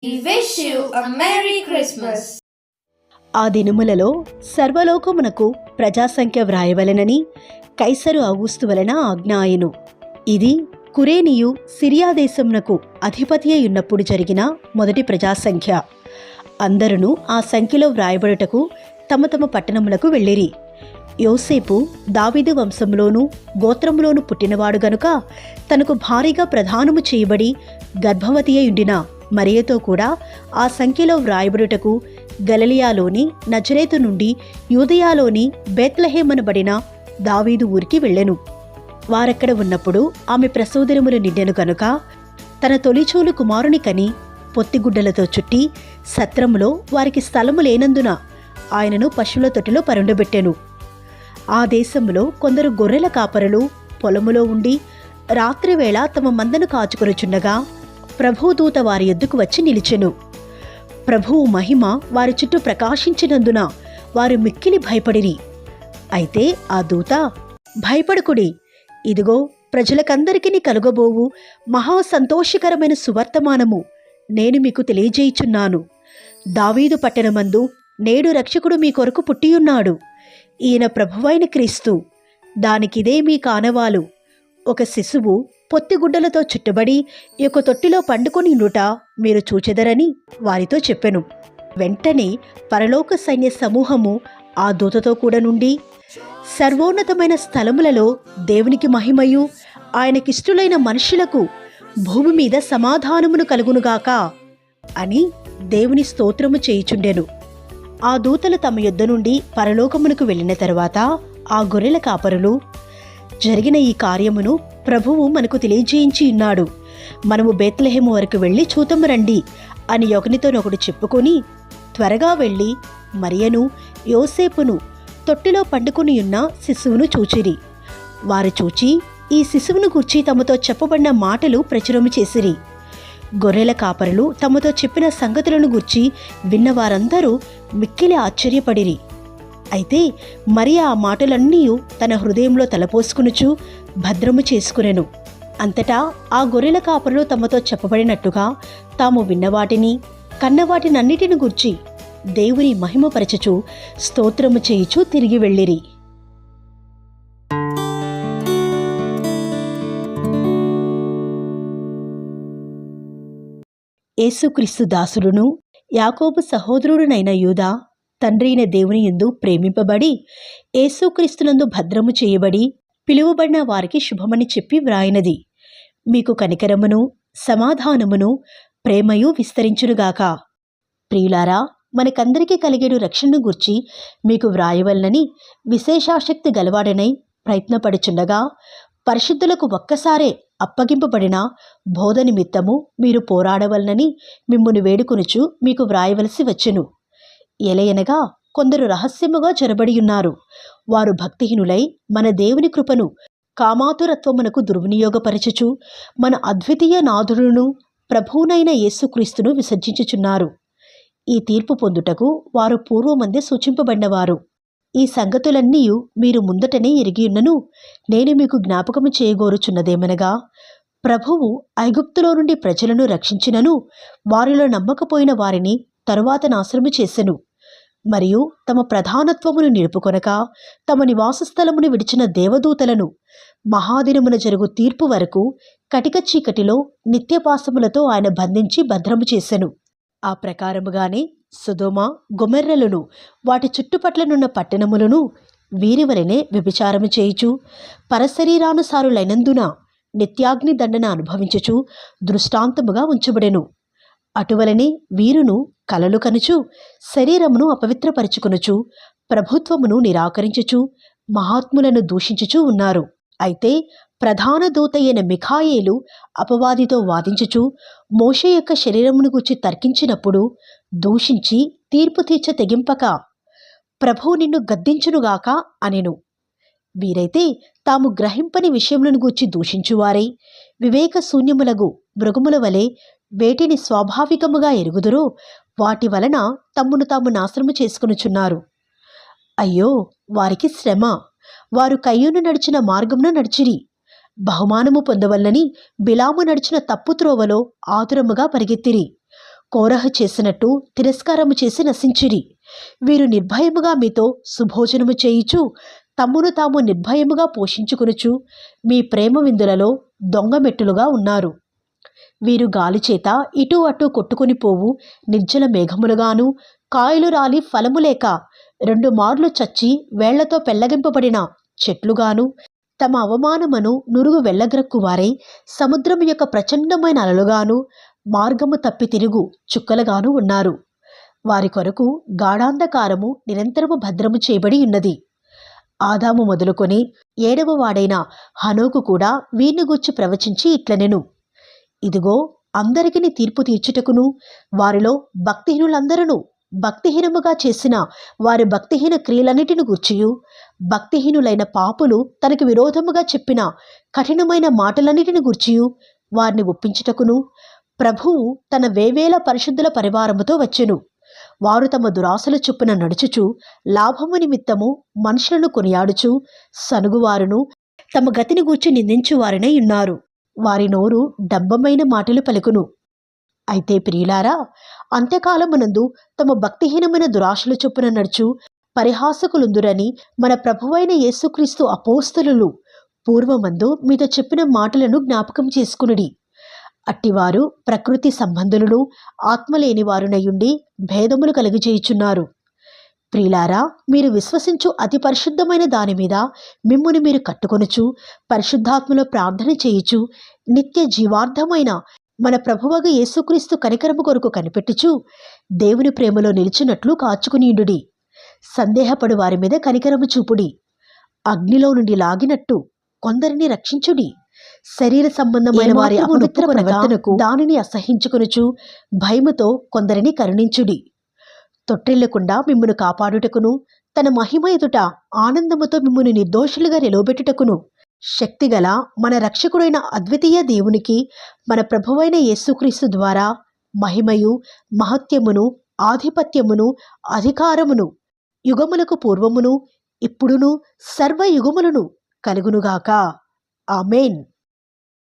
We wish you a Merry Christmas. ఆ దినములలో సర్వలోకమునకు ప్రజాసంఖ్య వ్రాయవలెనని కైసరు ఔగుస్తు వలన ఆజ్ఞ ఆయెను. ఇది కురేనియు సిరియా దేశమునకు అధిపతి అయ్యున్నప్పుడు జరిగిన మొదటి ప్రజాసంఖ్య. అందరూ ఆ సంఖ్యలో వ్రాయబడుటకు తమ తమ పట్టణములకు వెళ్ళిరి. యోసేపు దావీదు వంశంలోను గోత్రములోను పుట్టినవాడు గనుక తనకు భారీగా ప్రధానము చేయబడి గర్భవతి అయ్యుండిన మరియతో కూడా ఆ సంఖ్యలో వ్రాయబడుటకు గలిలయలోని నజరేతు నుండి యూదయలోని బేత్లెహేమనబడిన దావీదు ఊరికి వెళ్ళెను. వారక్కడ ఉన్నప్పుడు ఆమె ప్రసూదిరములు నిండెను గనుక తన తొలిచూలు కుమారుని కని పొత్తిగుడ్డలతో చుట్టి సత్రములో వారికి స్థలము లేనందున ఆయనను పశువుల తొట్టిలో పరుండబెట్టెను. ఆ దేశంలో కొందరు గొర్రెల కాపరులు పొలములో ఉండి రాత్రివేళ తమ మందను కాచుకొనుచుండగా ప్రభుదూత వారి యొద్దకు వచ్చి నిలిచెను. ప్రభువు మహిమ వారి చుట్టూ ప్రకాశించినందున వారు మిక్కిలి భయపడిరి. అయితే ఆ దూత, భయపడకుడి, ఇదిగో ప్రజలకందరికీ కలుగబోవు మహా సంతోషకరమైన సువర్తమానము నేను మీకు తెలియజేయుచున్నాను. దావీదు పట్టణమందు నేడు రక్షకుడు మీ కొరకు పుట్టియున్నాడు. ఈయన ప్రభువైన క్రీస్తు. దానికిదే మీ కానవాలు. ఒక శిశువు పొత్తిగుడ్డలతో చుట్టబడి ఒక తొట్టిలో పండుకొని ఉండుట మీరు చూచెదరని వారితో చెప్పెను. వెంటనే పరలోక సైన్య సమూహము ఆ దూతతో కూడా నుండి, సర్వోన్నతమైన స్థలములలో దేవునికి మహిమయు ఆయనకిష్టులైన మనుషులకు భూమి మీద సమాధానమును కలుగునుగాక అని దేవుని స్తోత్రము చేయుచుండెను. ఆ దూతలు తమ యొద్ద నుండి పరలోకమునకు వెళ్ళిన తరువాత ఆ గొర్రెల కాపరులు, జరిగిన ఈ కార్యమును ప్రభువు మనకు తెలియజేయించి ఉన్నాడు, మనము బేత్లెహేము వరకు వెళ్ళి చూతము రండి అని ఒకనితోనొకడు చెప్పుకొని త్వరగా వెళ్ళి మరియను యోసేపును తొట్టిలో పండుకొని ఉన్న శిశువును చూచిరి. వారు చూచి ఈ శిశువును గూర్చి తమతో చెప్పబడిన మాటలు ప్రచురము చేసిరి. గొర్రెల కాపరులు తమతో చెప్పిన సంగతులను గూర్చి విన్నవారందరూ మిక్కిలి ఆశ్చర్యపడిరి. అయితే మరియ ఆ మాటలన్నీ తన హృదయంలో తలపోసుకునుచు భద్రము చేసుకునెను. అంతటా ఆ గొర్రెల కాపరులు తమతో చెప్పబడినట్టుగా తాము విన్నవాటిని కన్నవాటినన్నిటిని గూర్చి దేవుని మహిమపరచుచు స్తోత్రము చేయుచు తిరిగి వెళ్ళిరి. యేసుక్రీస్తు దాసుడును యాకోబు సహోదరుడునైన యూదా తండ్రైన దేవుని యందు ప్రేమింపబడి యేసుక్రీస్తునందు భద్రము చేయబడి పిలువబడిన వారికి శుభమని చెప్పి వ్రాయినది. మీకు కనికరమును సమాధానమును ప్రేమయు విస్తరించునుగాక. ప్రియులారా, మనకందరికీ కలిగేడు రక్షణను గూర్చి మీకు వ్రాయవలనని విశేషాశక్తి గలవాడనై ప్రయత్నపడుచుండగా పరిశుద్ధులకు ఒక్కసారే అప్పగింపబడిన బోధ నిమిత్తము మీరు పోరాడవలనని మిమ్మును వేడుకొనుచు మీకు వ్రాయవలసి వచ్చెను. ఎలయనగా కొందరు రహస్యముగా జొరబడియున్నారు. వారు భక్తిహీనులై మన దేవుని కృపను కామాతురత్వమునకు దుర్వినియోగపరచుచు మన అద్వితీయ నాథుడును ప్రభువునైన యేసుక్రీస్తును విసర్జించుచున్నారు. ఈ తీర్పు పొందుటకు వారు పూర్వమందే సూచింపబడినవారు. ఈ సంగతులన్నీ మీరు ముందటనే ఎరిగియున్నను నేను మీకు జ్ఞాపకము చేయగోరుచున్నదేమనగా, ప్రభువు ఐగుప్తులో నుండి ప్రజలను రక్షించినను వారిలో నమ్మకపోయిన వారిని తరువాత నాశనము చేసెను. మరియు తమ ప్రధానత్వమును నిలుపుకొనక తమ నివాస స్థలమును విడిచిన దేవదూతలను మహాదినమున జరుగు తీర్పు వరకు కటిక చీకటిలో నిత్యపాసములతో ఆయన బంధించి భద్రము చేసెను. ఆ ప్రకారముగానే సొదొమ గొమొర్రాలను వాటి చుట్టుపట్లనున్న పట్టణములను వీరి వలెనే వ్యభిచారము చేయుచు పరశరీరానుసారులైనందున నిత్యాగ్ని దండన అనుభవించుచు దృష్టాంతముగా ఉంచబడెను. అటువలనే వీరును కలలు కనుచు శరీరమును అపవిత్రపరుచుకొనుచు ప్రభుత్వమును నిరాకరించుచు మహాత్ములను దూషించుచూ ఉన్నారు. అయితే ప్రధాన దూత అయిన మిఖాయేలు అపవాదితో వాదించుచు మోషే యొక్క శరీరమును గూర్చి తర్కించినప్పుడు దూషించి తీర్పు తీర్చ తెగింపక ప్రభువు నిన్ను గద్దించునుగాక అనెను. వీరైతే తాము గ్రహింపని విషయములను గూర్చి దూషించువారై వివేక శూన్యములగు మృగముల వలె వేటిని స్వాభావికముగా ఎరుగుదురో వాటి వలన తమ్మును తాము నాశనము చేసుకొనుచున్నారు. అయ్యో, వారికి శ్రమ! వారు కయ్యూను నడిచిన మార్గమున నడిచిరి. బహుమానము పొందవలనని బిలాము నడిచిన తప్పు త్రోవలో ఆతురముగా పరిగెత్తిరి. కోరహు చేసినట్టు తిరస్కారము చేసి నశించిరి. వీరు నిర్భయముగా మీతో సుభోజనము చేయుచు తమ్మును తాము నిర్భయముగా పోషించుకొనుచు మీ ప్రేమ విందులలో దొంగమెట్టులుగా ఉన్నారు. వీరు గాలిచేత ఇటు అటు కొట్టుకుని పోవు నిర్జల మేఘములుగాను, కాయలు రాలి ఫలము లేక 2 మార్లు చచ్చి వేళ్లతో పెళ్లగింపబడిన చెట్లుగాను, తమ అవమానమును నురుగు వెళ్ళగ్రక్కువారై సముద్రము యొక్క ప్రచండమైన అలలుగాను, మార్గము తప్పి తిరుగు చుక్కలుగాను ఉన్నారు. వారి కొరకు గాఢాంధకారము నిరంతరము భద్రము చేయబడి ఉన్నది. ఆదాము మొదలుకొని 7వ వాడైన హనోకు కూడా వీరిని గూర్చి ప్రవచించి ఇట్లనెను: ఇదిగో, అందరికిని తీర్పు తీర్చుటకును వారిలో భక్తిహీనులందరూ భక్తిహీనముగా చేసిన వారి భక్తిహీన క్రియలన్నిటిని గూర్చియు, భక్తిహీనులైన పాపులు తనకు విరోధముగా చెప్పిన కఠినమైన మాటలన్నిటిని గూర్చియు వారిని ఒప్పించుటకును ప్రభువు తన వేవేల పరిశుద్ధుల పరివారముతో వచ్చెను. వారు తమ దురాశల చొప్పున నడుచుచు లాభము నిమిత్తము మనుషులను కొనియాడుచు సనుగువారును తమ గతిని గూర్చి నిందించువారనై ఉన్నారు. వారి నోరు డంబమైన మాటలు పలుకును. అయితే ప్రియులారా, అంత్యకాలమునందు తమ భక్తిహీనమైన దురాశల చొప్పున నడుచు పరిహాసకులుందురని మన ప్రభువైన యేసుక్రీస్తు అపోస్తలులు పూర్వమందు మీతో చెప్పిన మాటలను జ్ఞాపకం చేసుకునుడి. అట్టివారు ప్రకృతి సంబంధులను ఆత్మలేని వారునయుండి భేదములు కలిగజేయుచున్నారు. ప్రియులారా, మీరు విశ్వసించు అతి పరిశుద్ధమైన దాని మీద మిమ్ముని మీరు కట్టుకొనుచు పరిశుద్ధాత్మలో ప్రార్థన చేయుచు నిత్య జీవార్థమైన మన ప్రభువగు యేసుక్రీస్తు కనికరము కొరకు కనిపెట్టుచు దేవుని ప్రేమలో నిలిచినట్లు కాచుకునియుండుడి. సందేహపడు వారి మీద కనికరము చూపుడి. అగ్నిలో నుండి లాగినట్టు కొందరిని రక్షించుడి. శరీర సంబంధమైన వారి అపవిత్ర ప్రవర్తనకు దానిని అసహించుకొనుచు భయముతో కొందరిని కరుణించుడి. తొట్టిల్లకుండా మిమ్మును కాపాడుటకును తన మహిమ ఎదుట ఆనందముతో మిమ్మును నిర్దోషులుగా నిలవబెట్టుటకును శక్తిగల మన రక్షకుడైన అద్వితీయ దేవునికి మన ప్రభువైన యేసుక్రీస్తు ద్వారా మహిమయు మహత్యమును ఆధిపత్యమును అధికారమును యుగములకు పూర్వమును ఇప్పుడును సర్వయుగములను కలుగునుగాక. ఆమేన్.